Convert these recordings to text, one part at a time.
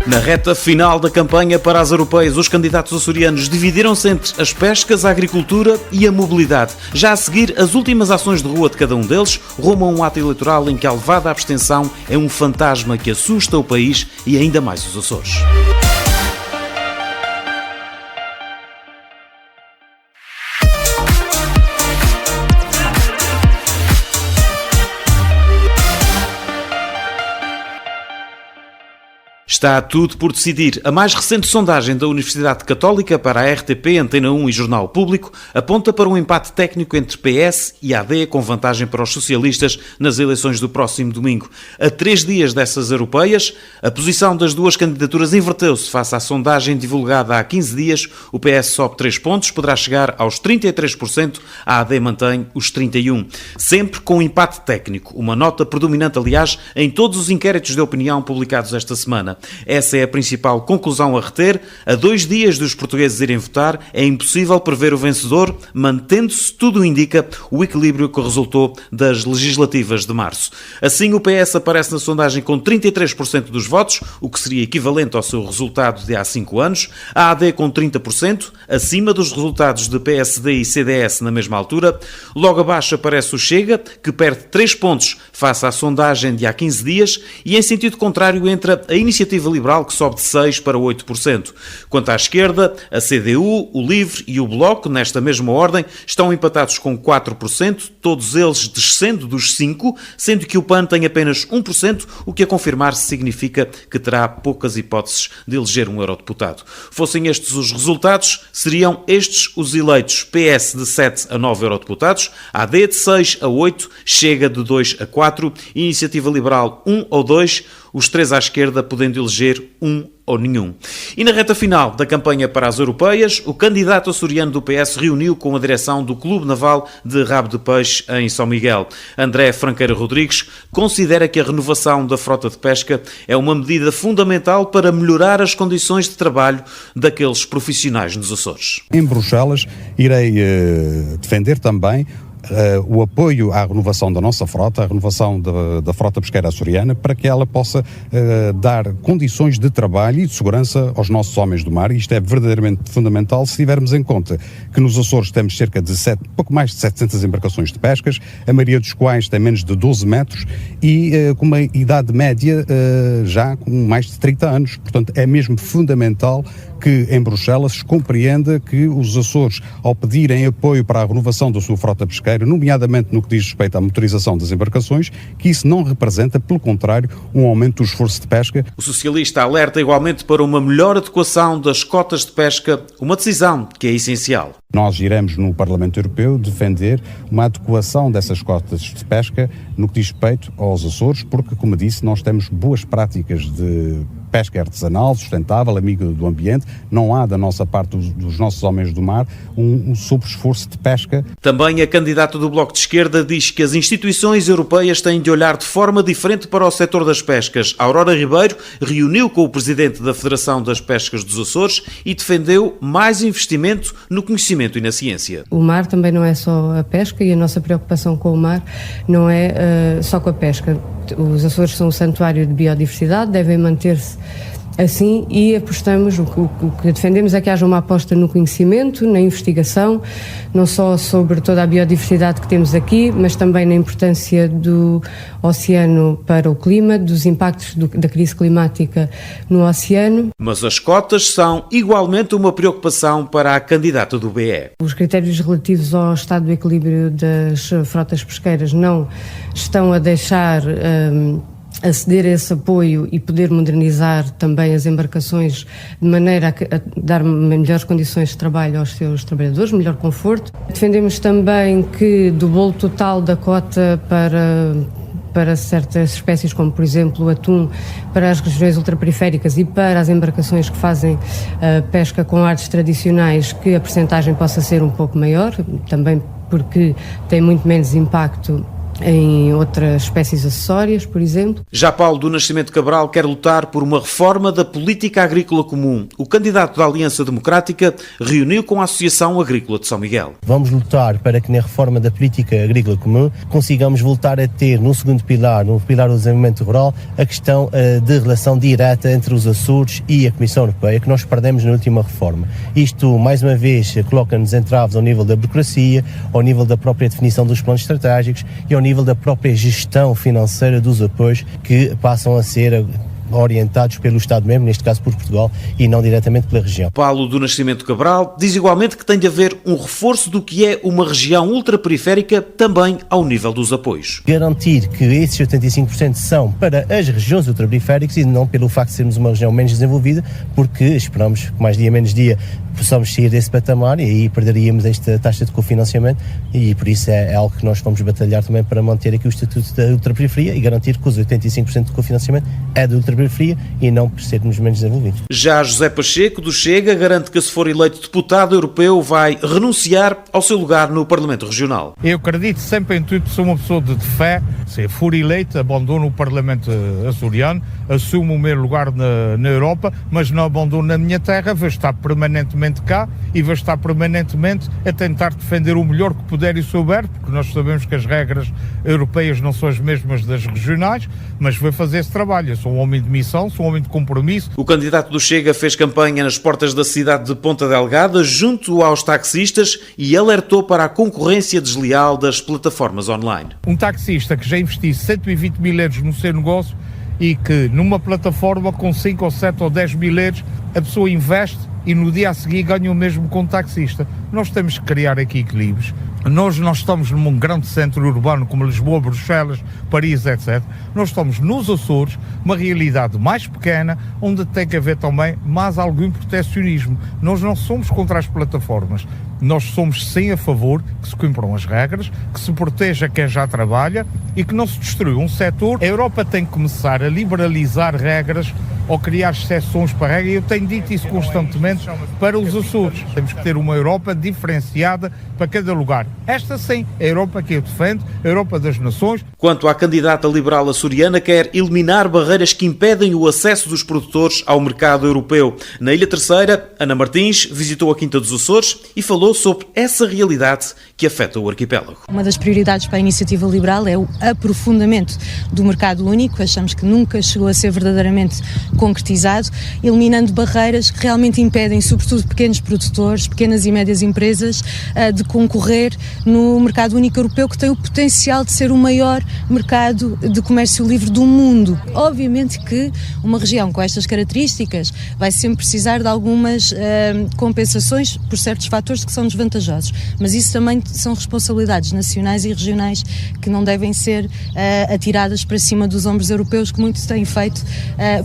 Na reta final da campanha para as europeias, os candidatos açorianos dividiram-se entre as pescas, a agricultura e a mobilidade. Já a seguir, as últimas ações de rua de cada um deles rumam a um ato eleitoral em que a elevada abstenção é um fantasma que assusta o país e ainda mais os Açores. Está tudo por decidir. A mais recente sondagem da Universidade Católica para a RTP, Antena 1 e Jornal Público aponta para um empate técnico entre PS e AD com vantagem para os socialistas nas eleições do próximo domingo. A 3 dias dessas europeias, a posição das duas candidaturas inverteu-se face à sondagem divulgada há 15 dias. O PS sobe 3 pontos, poderá chegar aos 33%, a AD mantém os 31%. Sempre com um empate técnico, uma nota predominante, aliás, em todos os inquéritos de opinião publicados esta semana. Essa é a principal conclusão a reter. A 2 dias dos portugueses irem votar, é impossível prever o vencedor, mantendo-se, tudo indica, o equilíbrio que resultou das legislativas de março. Assim, o PS aparece na sondagem com 33% dos votos, o que seria equivalente ao seu resultado de há 5 anos. A AD com 30%, acima dos resultados de PSD e CDS na mesma altura. Logo abaixo aparece o Chega, que perde 3 pontos face à sondagem de há 15 dias, e em sentido contrário entra a Iniciativa Liberal, que sobe de 6% para 8%. Quanto à esquerda, a CDU, o LIVRE e o Bloco, nesta mesma ordem, estão empatados com 4%, todos eles descendo dos 5%, sendo que o PAN tem apenas 1%, o que a confirmar-se significa que terá poucas hipóteses de eleger um eurodeputado. Fossem estes os resultados, seriam estes os eleitos: PS de 7 a 9 eurodeputados, AD de 6 a 8, Chega de 2 a 4, Iniciativa Liberal 1 ou 2, os 3 à esquerda podendo eleger 1 ou nenhum. E na reta final da campanha para as europeias, o candidato açoriano do PS reuniu com a direção do Clube Naval de Rabo de Peixe em São Miguel. André Franqueira Rodrigues considera que a renovação da frota de pesca é uma medida fundamental para melhorar as condições de trabalho daqueles profissionais nos Açores. Em Bruxelas irei defender também o apoio à renovação da nossa frota, à renovação da frota pesqueira açoriana, para que ela possa dar condições de trabalho e de segurança aos nossos homens do mar. E isto é verdadeiramente fundamental se tivermos em conta que nos Açores temos cerca de pouco mais de 700 embarcações de pescas, a maioria dos quais tem menos de 12 metros e com uma idade média já com mais de 30 anos. Portanto, é mesmo fundamental que em Bruxelas se compreenda que os Açores, ao pedirem apoio para a renovação da sua frota pesqueira, nomeadamente no que diz respeito à motorização das embarcações, que isso não representa, pelo contrário, um aumento do esforço de pesca. O socialista alerta igualmente para uma melhor adequação das cotas de pesca, uma decisão que é essencial. Nós iremos no Parlamento Europeu defender uma adequação dessas cotas de pesca no que diz respeito aos Açores, porque, como disse, nós temos boas práticas de pesca artesanal, sustentável, amiga do ambiente. Não há da nossa parte, dos nossos homens do mar, um sobre-esforço de pesca. Também a candidata do Bloco de Esquerda diz que as instituições europeias têm de olhar de forma diferente para o setor das pescas. Aurora Ribeiro reuniu com o presidente da Federação das Pescas dos Açores e defendeu mais investimento no conhecimento e na ciência. O mar também não é só a pesca, e a nossa preocupação com o mar não é só com a pesca. Os Açores são um santuário de biodiversidade, devem manter-se assim, e apostamos, o que defendemos é que haja uma aposta no conhecimento, na investigação, não só sobre toda a biodiversidade que temos aqui, mas também na importância do oceano para o clima, dos impactos da crise climática no oceano. Mas as cotas são igualmente uma preocupação para a candidata do BE. Os critérios relativos ao estado do equilíbrio das frotas pesqueiras não estão a deixar aceder a esse apoio e poder modernizar também as embarcações de maneira a dar melhores condições de trabalho aos seus trabalhadores, melhor conforto. Defendemos também que do bolo total da cota para certas espécies, como por exemplo o atum, para as regiões ultraperiféricas e para as embarcações que fazem pesca com artes tradicionais, que a percentagem possa ser um pouco maior, também porque tem muito menos impacto em outras espécies acessórias, por exemplo. Já Paulo do Nascimento Cabral quer lutar por uma reforma da política agrícola comum. O candidato da Aliança Democrática reuniu com a Associação Agrícola de São Miguel. Vamos lutar para que na reforma da política agrícola comum consigamos voltar a ter no segundo pilar, no pilar do desenvolvimento rural, a questão de relação direta entre os Açores e a Comissão Europeia, que nós perdemos na última reforma. Isto, mais uma vez, coloca-nos entraves ao nível da burocracia, ao nível da própria definição dos planos estratégicos e ao nível da própria gestão financeira dos apoios, que passam a ser orientados pelo Estado-membro, neste caso por Portugal, e não diretamente pela região. Paulo do Nascimento Cabral diz igualmente que tem de haver um reforço do que é uma região ultraperiférica também ao nível dos apoios. Garantir que esses 85% são para as regiões ultraperiféricas e não pelo facto de sermos uma região menos desenvolvida, porque esperamos que mais dia menos dia possamos sair desse patamar e aí perderíamos esta taxa de cofinanciamento, e por isso é algo que nós vamos batalhar também para manter aqui o estatuto da ultraperiferia e garantir que os 85% de cofinanciamento é da ultraperiferia e não por sermos menos desenvolvidos. Já José Pacheco, do Chega, garante que se for eleito deputado europeu vai renunciar ao seu lugar no Parlamento Regional. Eu acredito sempre em tudo, sou uma pessoa de fé. Se for eleito, abandono o Parlamento açoriano, assumo o meu lugar na Europa, mas não abandono a minha terra, vou estar permanentemente cá e vou estar permanentemente a tentar defender o melhor que puder e souber, porque nós sabemos que as regras europeias não são as mesmas das regionais, mas vou fazer esse trabalho. Eu sou um homem de missão, sou um homem de compromisso. O candidato do Chega fez campanha nas portas da cidade de Ponta Delgada junto aos taxistas e alertou para a concorrência desleal das plataformas online. Um taxista que já investiu 120 mil euros no seu negócio e que numa plataforma com 5 ou 7 ou 10 mil euros a pessoa investe e no dia a seguir ganha o mesmo com o taxista. Nós temos que criar aqui equilíbrios. Nós não estamos num grande centro urbano como Lisboa, Bruxelas, Paris, etc. Nós estamos nos Açores, uma realidade mais pequena, onde tem que haver também mais algum protecionismo. Nós não somos contra as plataformas. Nós somos sim a favor que se cumpram as regras, que se proteja quem já trabalha e que não se destrua um setor. A Europa tem que começar a liberalizar regras ou criar exceções para a regra. Eu tenho dito isso constantemente para os Açores. Temos que ter uma Europa diferenciada para cada lugar. Esta sim, a Europa que eu defendo, a Europa das nações. Quanto à candidata liberal açoriana, quer eliminar barreiras que impedem o acesso dos produtores ao mercado europeu. Na Ilha Terceira, Ana Martins visitou a Quinta dos Açores e falou sobre essa realidade que afeta o arquipélago. Uma das prioridades para a iniciativa liberal é o aprofundamento do mercado único. Achamos que nunca chegou a ser verdadeiramente concretizado, eliminando barreiras que realmente impedem, sobretudo pequenos produtores, pequenas e médias empresas, de concorrer no mercado único europeu, que tem o potencial de ser o maior mercado de comércio livre do mundo. Obviamente que uma região com estas características vai sempre precisar de algumas compensações por certos fatores que são desvantajosos, mas isso também são responsabilidades nacionais e regionais que não devem ser atiradas para cima dos ombros europeus, que muito se tem feito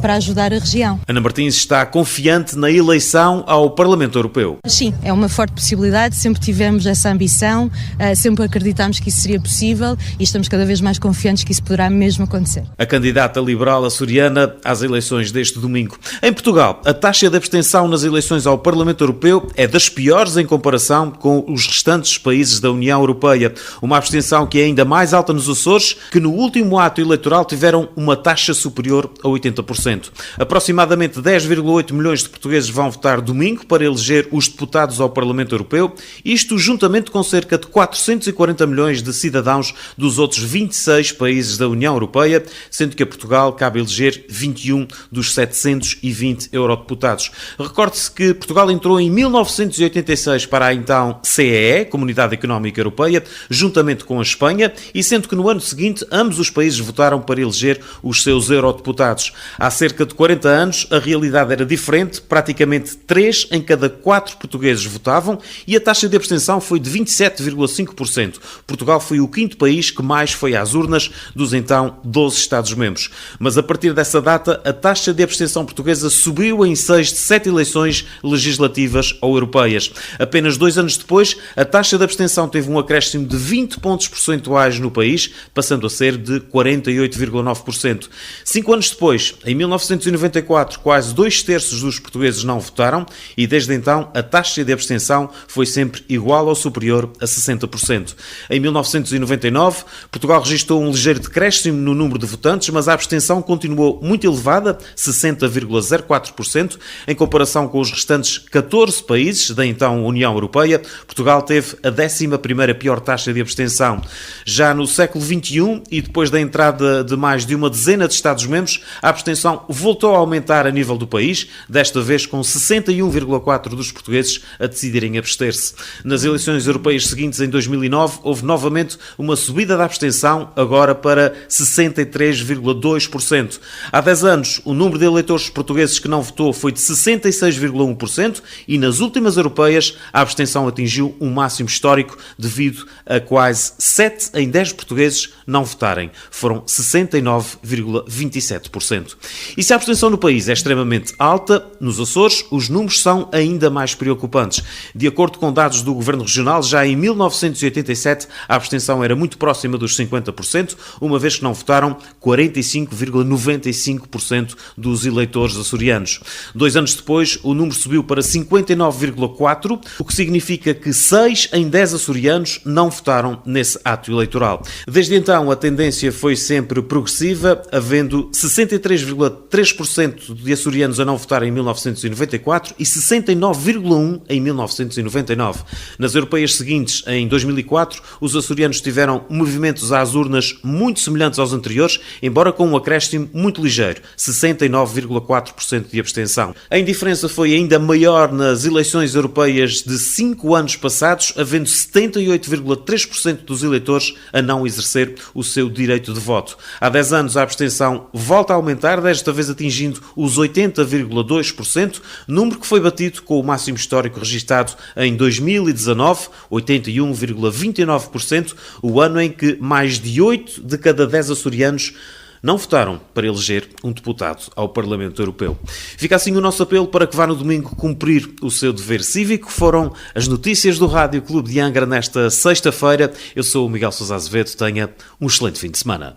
para ajudar a região. Ana Martins está confiante na eleição ao Parlamento Europeu. Sim, é uma forte possibilidade, sempre tivemos essa ambição, sempre acreditámos que isso seria possível e estamos cada vez mais confiantes que isso poderá mesmo acontecer. A candidata liberal açoriana às eleições deste domingo. Em Portugal, a taxa de abstenção nas eleições ao Parlamento Europeu é das piores em comparação com os restantes países da União Europeia. Uma abstenção que é ainda mais alta nos Açores, que no último ato eleitoral tiveram uma taxa superior a 80%. Aproximadamente 10,8 milhões de portugueses vão votar domingo para eleger os deputados ao Parlamento Europeu, isto juntamente com cerca de 440 milhões de cidadãos dos outros 26 países da União Europeia, sendo que a Portugal cabe eleger 21 dos 720 eurodeputados. Recorde-se que Portugal entrou em 1986 para a então CEE, Comunidade Económica Europeia, juntamente com a Espanha, e sendo que no ano seguinte ambos os países votaram para eleger os seus eurodeputados. Há cerca de 40 anos a realidade era diferente, praticamente 3 em cada 4 portugueses votavam e a taxa de abstenção foi de 27,5%. Portugal foi o quinto país que mais foi às urnas dos então 12 Estados-membros. Mas a partir dessa data a taxa de abstenção portuguesa subiu em 6 de 7 eleições legislativas ou europeias. Apenas 2 anos depois, a taxa de abstenção teve um acréscimo de 20 pontos percentuais no país, passando a ser de 48,9%. 5 anos depois, em 1990, 1994, quase 2/3 dos portugueses não votaram e, desde então, a taxa de abstenção foi sempre igual ou superior a 60%. Em 1999, Portugal registrou um ligeiro decréscimo no número de votantes, mas a abstenção continuou muito elevada, 60,04%, em comparação com os restantes 14 países da então União Europeia. Portugal teve a 11ª pior taxa de abstenção. Já no século XXI, e depois da entrada de mais de uma dezena de Estados-membros, a abstenção voltou a aumentar a nível do país, desta vez com 61,4% dos portugueses a decidirem abster-se. Nas eleições europeias seguintes, em 2009, houve novamente uma subida da abstenção, agora para 63,2%. Há 10 anos, o número de eleitores portugueses que não votou foi de 66,1% e nas últimas europeias a abstenção atingiu um máximo histórico devido a quase 7 em 10 portugueses não votarem. Foram 69,27%. E se a abstenção no país é extremamente alta, nos Açores os números são ainda mais preocupantes. De acordo com dados do Governo Regional, já em 1987 a abstenção era muito próxima dos 50%, uma vez que não votaram 45,95% dos eleitores açorianos. 2 anos depois, o número subiu para 59,4%, o que significa que 6 em 10 açorianos não votaram nesse ato eleitoral. Desde então, a tendência foi sempre progressiva, havendo 63,3% de açorianos a não votar em 1994 e 69,1% em 1999. Nas europeias seguintes, em 2004, os açorianos tiveram movimentos às urnas muito semelhantes aos anteriores, embora com um acréscimo muito ligeiro, 69,4% de abstenção. A indiferença foi ainda maior nas eleições europeias de 5 anos passados, havendo 78,3% dos eleitores a não exercer o seu direito de voto. Há 10 anos a abstenção volta a aumentar, desta vez atingindo os 80,2%, número que foi batido com o máximo histórico registado em 2019, 81,29%, o ano em que mais de 8 de cada 10 açorianos não votaram para eleger um deputado ao Parlamento Europeu. Fica assim o nosso apelo para que vá no domingo cumprir o seu dever cívico. Foram as notícias do Rádio Clube de Angra nesta sexta-feira. Eu sou o Miguel Sousa Azevedo. Tenha um excelente fim de semana.